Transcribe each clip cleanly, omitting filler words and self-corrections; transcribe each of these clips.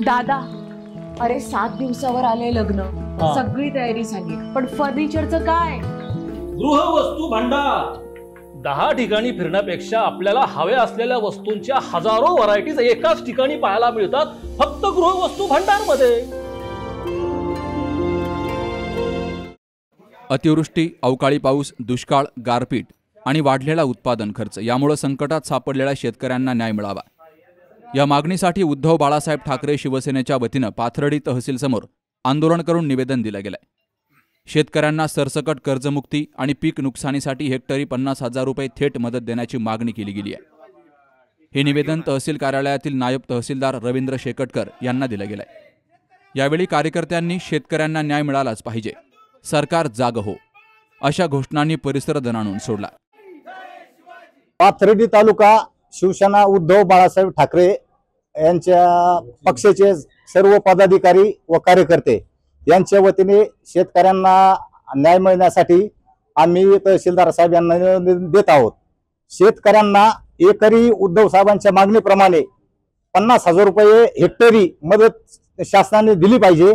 दादा, अरे 7 दिवसावर आले लग्न, सगळी तयारी झाली, पण फर्निचरचं काय? गृहवस्तू भांडार 10 ठिकाणी फिरण्यापेक्षा आपल्याला हव्या असलेल्या वस्तूंच्या हजारो व्हरायटीज एकाच ठिकाणी पाहायला मिळतात, फक्त गृहवस्तू भांडार मध्ये। अतिवृष्टी, अवकाळी पाऊस, दुष्काळ, गारपीट आणि वाढलेला उत्पादन खर्च यामुळे संकटात सापडलेल्या शेतकऱ्यांना न्याय मिळावा या मागणीसाठी उद्धव बाळासाहेब ठाकरे शिवसेनेच्या वतीनं पाथर्डी तहसील समोर आंदोलन करून निवेदन दिलं गेलंय। शेतकऱ्यांना सरसकट कर्जमुक्ती आणि पीक नुकसानीसाठी हेक्टरी 50,000 रुपये थेट मदत देण्याची मागणी केली गेली आहे। हे निवेदन तहसील कार्यालयातील नायब तहसीलदार रवींद्र शेकटकर यांना दिलं गेलंय। यावेळी कार्यकर्त्यांनी शेतकऱ्यांना न्याय मिळालाच पाहिजे, सरकार जाग हो अशा घोषणांनी परिसर दणाणून सोडला। पाथर्डी तालुका शिवसेना उद्धव बाळासाहेब ठाकरे यांच्या पक्षाचे सर्व पदाधिकारी व कार्यकर्ते यांच्या वतीने शेतकऱ्यांना न्याय मिळण्यासाठी आम्ही तहसीलदार साहेब यांना देत आहोत। शेतकऱ्यांना एकरी उद्धव साहेबांच्या मागणीप्रमाणे 50,000 रुपये हेक्टरी मदत शासनाने दिली पाहिजे।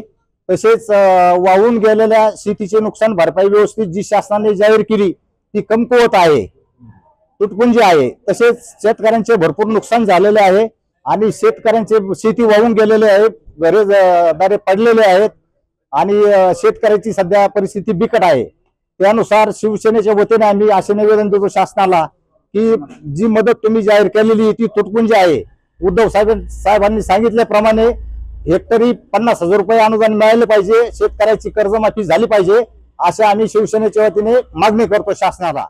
तसेच वाहून गेलेल्या शेतीचे नुकसान भरपाई व्यवस्थित जी शासनाने जाहीर केली ती कमकुवत आहे, तुटपुंजी आहे। तसेच शेतकऱ्यांचे भरपूर नुकसान झालेले आहे आणि शेतकऱ्यांचे शेती वाहून गेलेले आहे, घरे दारे पडलेले आहेत आणि शेतकऱ्याची सध्या परिस्थिती बिकट आहे। त्यानुसार शिवसेनेच्या वतीने आम्ही असे निवेदन देतो शासनाला की जी मदत तुम्ही जाहीर केलेली ती तुटपुंजी आहे। उद्धव साहेबांनी सांगितल्याप्रमाणे हेक्टरी 50,000 रुपये अनुदान मिळाले पाहिजे, शेतकऱ्याची कर्जमाफी झाली पाहिजे, असे आम्ही शिवसेनेच्या वतीने मागणी करतो शासनाला।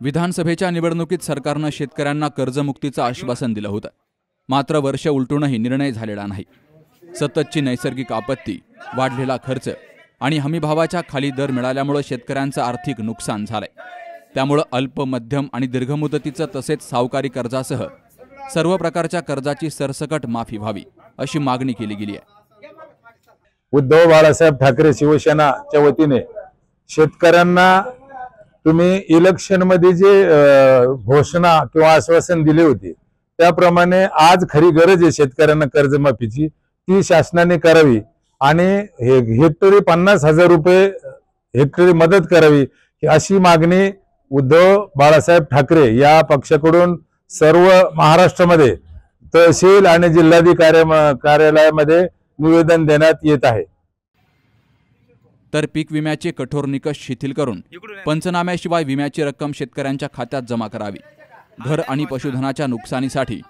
विधानसभेच्या निवडणुकीत सरकारनं शेतकऱ्यांना कर्जमुक्तीचं आश्वासन दिलं होतं, मात्र वर्ष उलटूनही निर्णय झालेला नाही। सततची नैसर्गिक आपत्ती, वाढलेला खर्च आणि हमीभावाच्या खाली दर मिळाल्यामुळे शेतकऱ्यांचं आर्थिक नुकसान झालंय। त्यामुळे अल्प, मध्यम आणि दीर्घ मुदतीचं तसेच सावकारी कर्जासह सर्व प्रकारच्या कर्जाची सरसकट माफी व्हावी अशी मागणी केली गेली आहे। उद्धव बाळासाहेब ठाकरे शिवसेनाच्या वतीने शेतकऱ्यांना तुम्ही इलेक्शन मध्ये जे घोषणा किंवा आश्वासन दिले होते त्याप्रमाणे आज खरी गरज आहे शेतकऱ्यांना कर्जमाफीची, ती शासनाने करावी आणि हेक्टरी 50,000 रुपये हेक्टरी मदत करावी अशी मागणी उद्धव बाळासाहेब ठाकरे या पक्षाकडून सर्व महाराष्ट्रामध्ये तहसील आणि जिल्हाधिकारी कार्यालयामध्ये निवेदन देण्यात येत आहे। तर पीक विम्याचे कठोर निकष शिथिल करून पंचनाम्याशिवाय विम्याची रक्कम शेतकऱ्यांच्या खात्यात जमा करावी। घर आणि पशुधनाच्या नुकसानीसाठी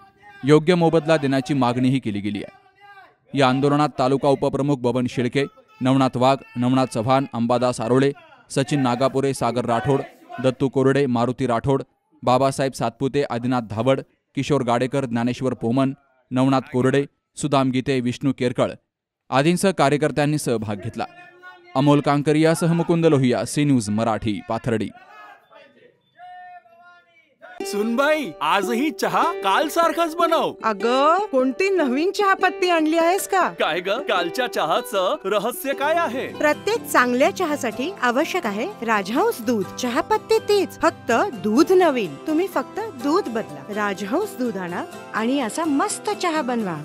योग्य मोबदला देण्याची मागणीही केली गेली आहे। या आंदोलनात तालुका उपप्रमुख बबन शिळके, नवनाथ वाघ, नवनाथ चव्हाण, अंबादास आरोळे, सचिन नागापुरे, सागर राठोड, दत्तू कोरडे, मारुती राठोड, बाबासाहेब सातपुते, आदिनाथ धावड, किशोर गाडेकर, ज्ञानेश्वर पोमन, नवनाथ कोरडे, सुदाम गीते, विष्णू केरकळ आदींसह कार्यकर्त्यांनी सहभाग घेतला। अमोल कांकरियासह मुकुंद लोहिया, सी न्यूज मराठी, पाथर्डी। सुनबाई, आजही चहा काल सारखाच बनव। अगं, कोणती नवीन चहापत्ती आणली आहेस का? काय ग, कालच्या चहाचं रहस्य काय आहे? प्रत्येक चांगल्या चहासाठी आवश्यक आहे राजहंस दूध। चहापत्ती तीच, फक्त दूध नवीन। तुम्ही फक्त दूध बदला, राजहंस दूध आणा आणि असा मस्त चहा बनवा।